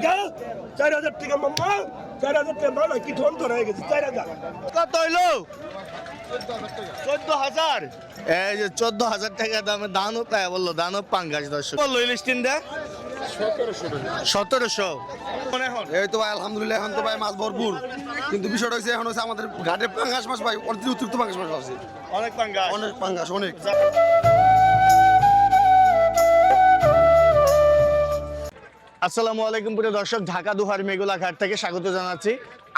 টাকা 4000 টাকা মাম্মা 4000 টাকা মামা কি ধন ধরে গেছে 4000 কত হইলো 14,000 এই যে 14,000 টাকা দামে দানও পায় বললো দানও পাঙ্গাস দর্শক বললো ইলিশ তিনটা 1700 এই তো ভাই আলহামদুলিল্লাহ এখন তো ভাই মাছ ভরপুর কিন্তু বিষয়টা হচ্ছে এখন হচ্ছে আমাদের ঘাটে পাঙ্গাস মাছ ভাই অতিরিক্ত পাঙ্গাস মাছ আছে অনেক পাঙ্গাস অনেক পাঙ্গাস অনেক। আসসালামু আলাইকুম প্রিয় দর্শক, ঢাকা দুহার মেঘলা ঘাট থেকে স্বাগত জানাচ্ছি।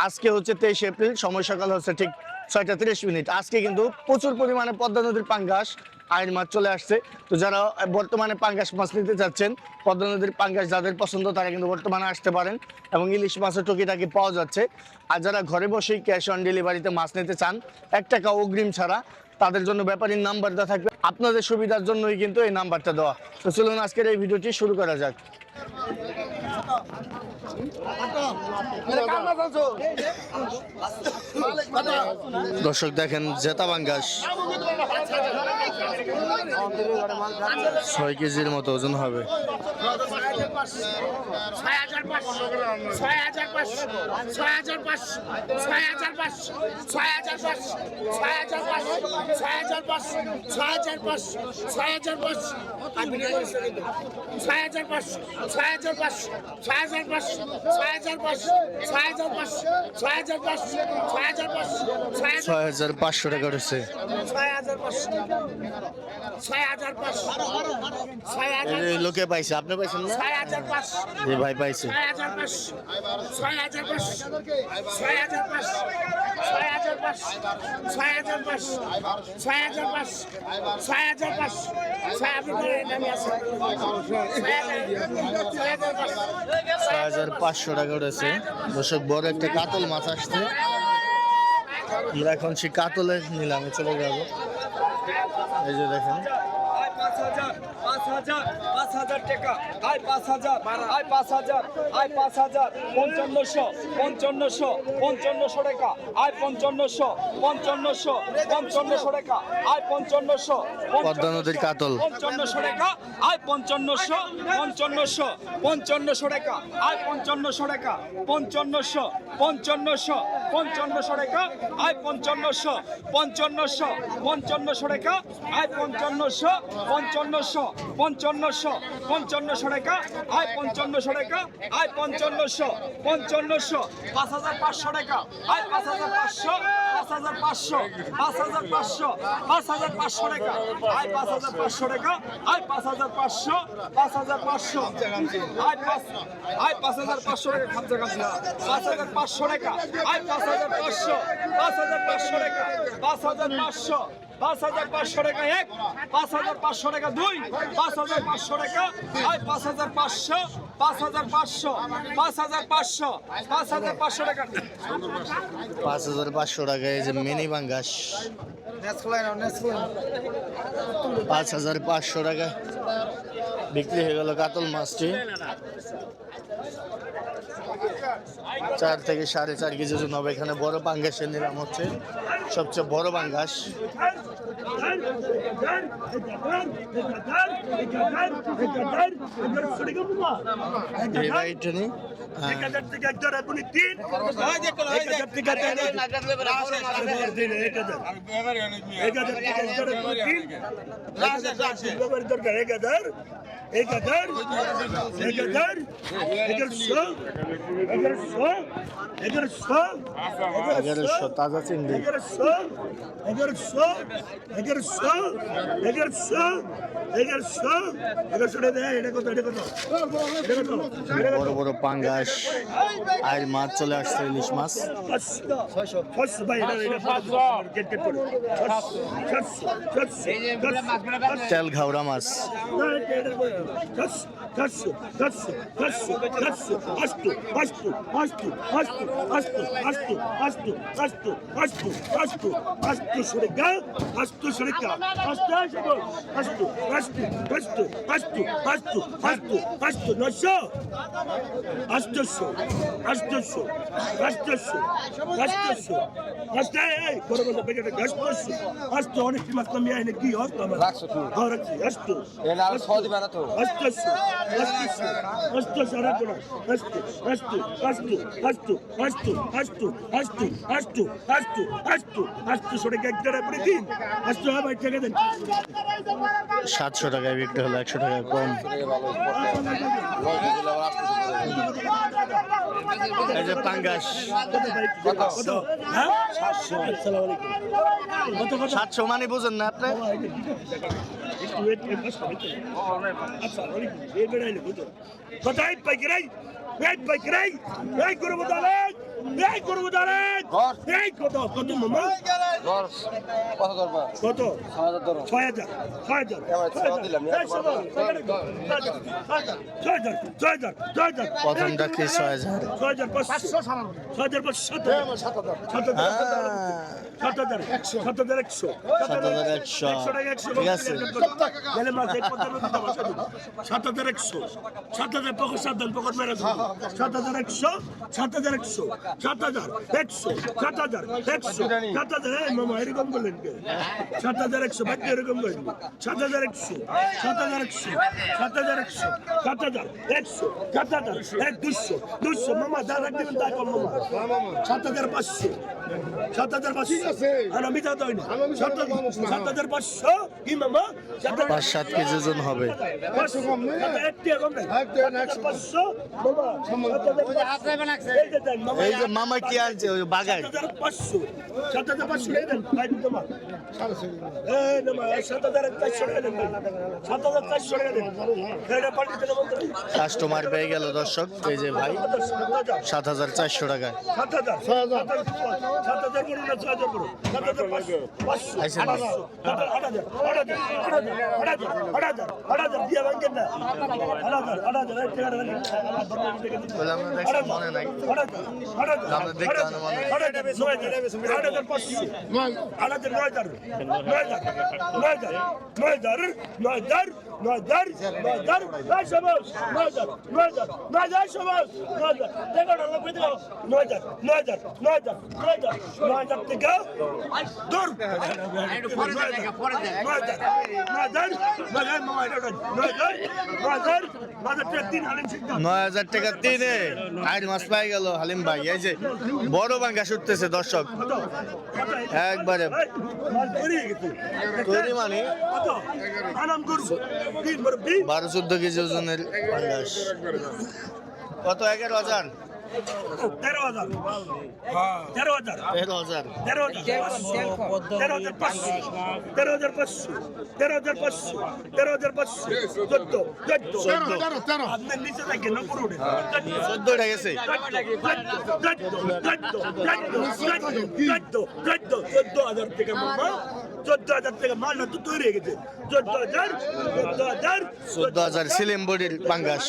আজকে হচ্ছে 23 এপ্রিল, সময় সকাল হচ্ছে ঠিক 6টা 30 মিনিট। আজকে কিন্তু প্রচুর পরিমাণে পদ্মা নদীর পাঙ্গাস আইন মাছ চলে আসছে। তো যারা বর্তমানে পাঙ্গাস মাছ নিতে চাচ্ছেন, পদ্মা নদীর পাঙ্গাস যাদের পছন্দ তারা কিন্তু বর্তমানে আসতে পারেন এবং ইলিশ মাছের টুকিটাকি পাওয়া যাচ্ছে। আর যারা ঘরে বসেই ক্যাশ অন ডেলিভারিতে মাছ নিতে চান 1 টাকা অগ্রিম ছাড়া, তাদের জন্য ব্যাপারীর নাম্বার দেওয়া থাকবে। আপনাদের সুবিধার জন্যই কিন্তু এই নাম্বারটা দেওয়া। তো চলুন আজকের এই ভিডিওটি শুরু করা যাক। দর্শক দেখেন জেতা পাঙ্গাস 6 কেজির মতো ওজন হবে। $6,500 টাকা উঠেছে। লোকে পাইছে, আপনি পাইছেন না? ভাই পাইছে। $6,500 উঠেছে। দর্শক বড় একটা কাতল মাছ আসছে, আমরা এখন সেই কাতলে নিলামে চলে যাবো। এই যে দেখেন 5,000 টাকা, আয় 5,000, আয় 5,000, আয় 5,000, 5500 টাকা, আয় 5500 টাকা, আয় 5500 পদ্মা নদীর কাতল 5500 টাকা, আয় 5500 টাকা, আয় 5500 টাকা, 5500 টাকা, আয় 5500 টাকা, আয় 5500 টাকা, আয় 5500 টাকা, আয় 5500 5,500 টাকা, আয় 5,500 টাকা, আয় 5,500 টাকা, আয় 5,500 আয় 5,500 টাকা, খামচা খামচা 5,500 টাকা, আয় 5,500 টাকা, 5,500 টাকা 1, 5,500 টাকা 2, 5,500 টাকা, আয় 5,500 টাকা 5,500 টাকা। এই যে মিনি পাঙ্গাস 5,500 টাকা বিক্রি হয়ে গেল কাতল মাছটি। 4 থেকে 4.5 কেজি ওজন হবে। এখানে বড় পাঙ্গাসের নিলাম হচ্ছে, সবচেয়ে বড় পাঙ্গাস। এই ভাইটা নেই তাজা চিংড়ি 1100 বড় বড় পাঙ্গাস আর মাছ চলে আসছে, ইলিশ মাছ। তেল ঘাওড়া মাছ 400 অনেক মাছ কমিয়ে আইনে কি হস আমার রাখছি আর ছ দিবে না তো সাতশো টাকায় বিক্রি হলো, 100 টাকা কম। এই যে পাঙ্গাস 700 মানে বুঝেন না আপনি? কোথায় পাইকারাই এই পাইকারাই এই করবো দাঁড়ান এই করবো দাঁড়ান এই কত কত মামা কত 6000 প্রথমটা কি 6000? 5-7 কেজি ওজন হবে। এই যে মামা কি আনছে ওই বাগায়? কাস্টমার পেয়ে গেল দর্শক। এই যে ভাই 7400 টাকায় মনে নাই, দেখতে টাকা তিনে আইন মাছ পাই গেল হালিম ভাই। এই যে বড় পাঙ্গাস উঠতেছে দর্শক, একবারে তৈরি মানে 12-14 কেজি ওজনের পাঙ্গাস। কত? 11,000 13,000 14,000 সিলিম বডির পাঙ্গাস।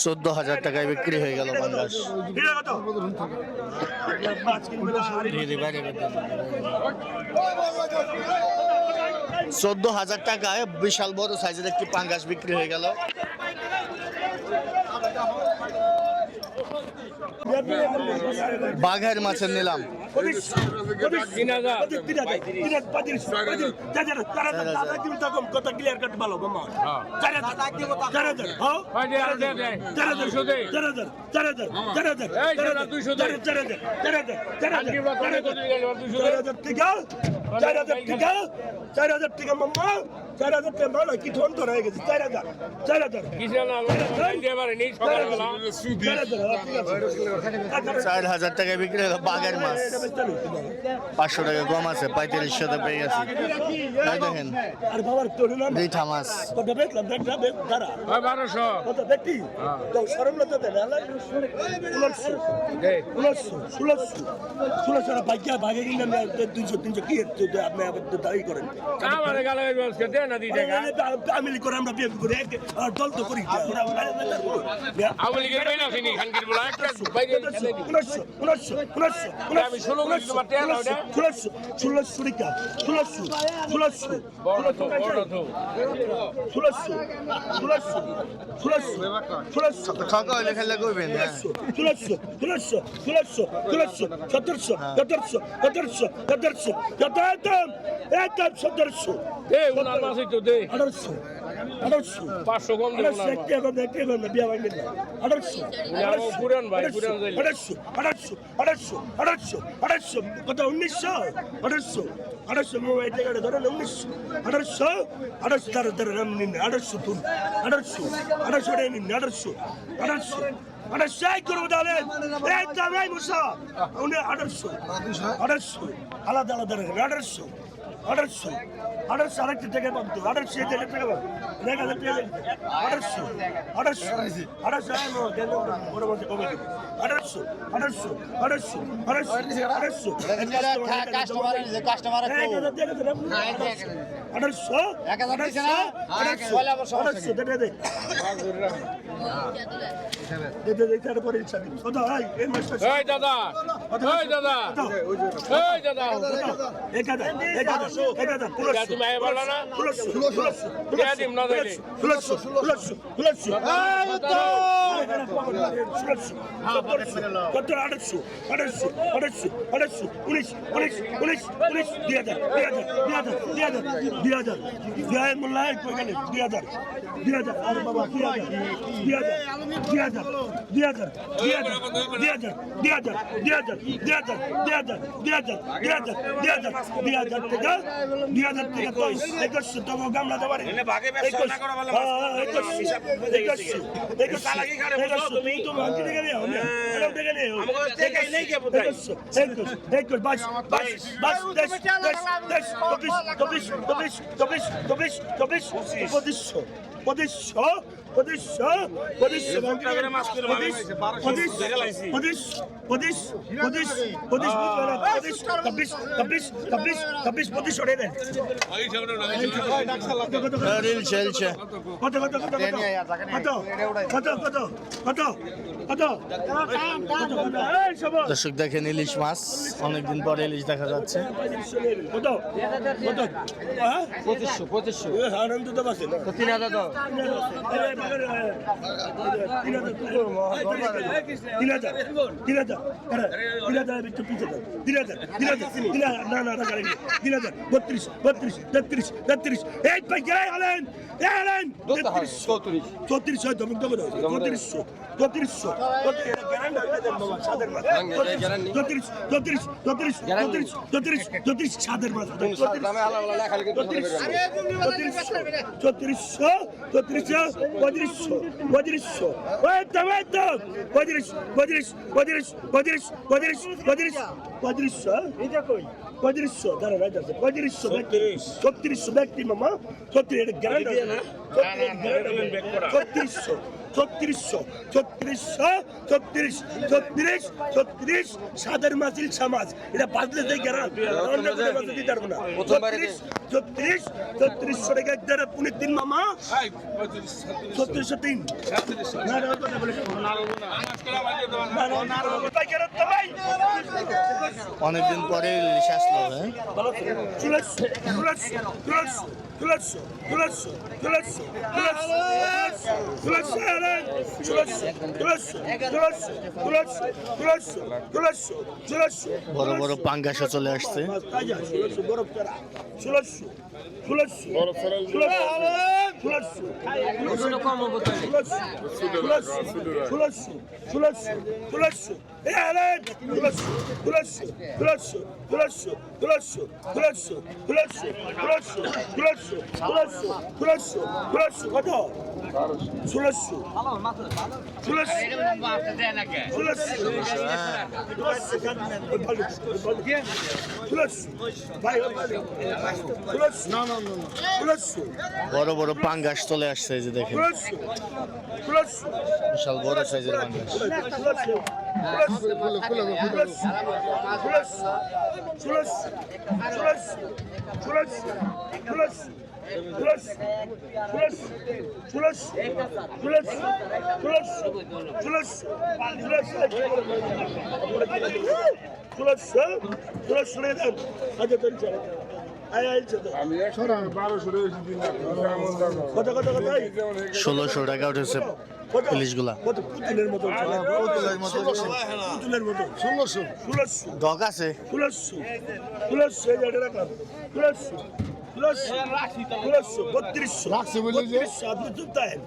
চোদ্দ হাজার টাকায় বিক্রি হয়ে গেল পাঙ্গাস। 14,000 টাকায় বিশাল বড় সাইজের একটি পাঙ্গাস বিক্রি হয়ে গেল। বাঘের মাছের নিলাম 4,000 টাকা মাম্মা 4,000 টাকা মালা কি ধন ধরা হয়ে গেছে 4,000 4,000 টাকায় বিক্রি হলো বাঘের মাছ 500 টাকা কম আছে 3500 পেয়ে গেছে এই দেখেন আর বাবার তোর নাম রিঠা মাছ কত বেচলাম দেখটা বেচ দাঁড়া 1200 কত ব্যক্তি তো সরম না তো দেন আল্লাহ 1600 বাইকা ভাগে কিনা 200 কি হচ্ছে আপনি আবার তো দাঁড়িয়ে করেন আমারে গালে বলছে দে না 2 টাকা আমিলি করে আমরা বিয়ে করি আর দল তো করি আওয়ালি কে কইনা চিনি খানকির বলা একটা বাইরে 1900 আমি 16 কেজি তোমার তেল ওটা 1600 টাকা 1600 বড় তো 1600 খাওয়া হইলে খেলে কইবেন হ্যাঁ 1700 দে উনার মাছই তো দে 500 কম দে উনার পুরান ভাই পুরান যাইলে 1800 কত 1900 মোবাইল থেকে ধরে 1800 ধরে নাম নিন 1800 তুল 1800 রে নিন 1800 করবো তাহলে এই দামাই মুসা উনি 1800 আলাদা আলাদা রাখেন 1800 আরেকটা টাকা পাবো 1800 টাকা পাবো 1800 তুমি আই বললা না গামলা দেবারে ভাগে ব্যবসা না করা ভালো তুমি তো ভাগে থেকে নিও এরকম থেকে নিও আমাকে থেকে নেই কে বুঝাই দেখো বাস দর্শক দেখেন ইলিশ মাছ অনেকদিন পরে ইলিশ দেখা যাচ্ছে 2500 আনন্দ তো বাসে না 3000 দাও 3500 ব্যক্তি মামা 36 সাদের মাছিল সমাজ এটা বাদলে দেয় গ্যারান অন্য কোনো মাছ দিতে পারবো না 36 টাকা একদারে পুনে 3 মামা 3603 না পাইকারের তো ভাই অনেকদিন পরে ইলিশ আসলো হ্যাঁ বড় বড় পাঙ্গাসও চলে আসছে বড় বড় পাঙ্গাস চলে আসছে এই যে দেখেন বিশাল বড় সাইজের পাঙ্গাস কত 1600 টাকা উঠেছে ইলিশগুলা পুতুলের মতো পুতুলের মতো 1600 ডগ আছে 1600 রাখলাম 3200 আপনি চুপ থাকেন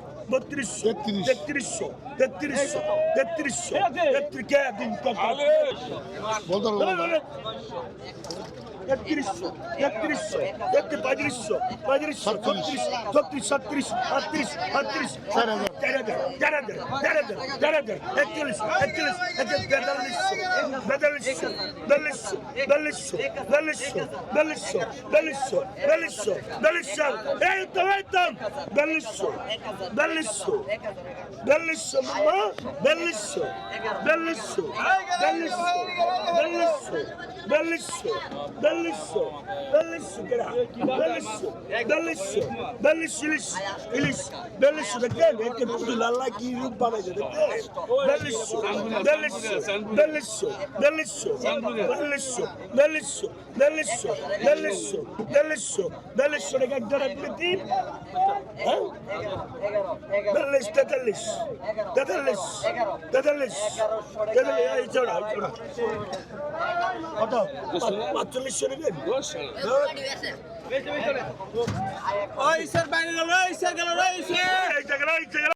4500 নেবেন ওই স্যার বাইরে গেল ওই স্যার গেল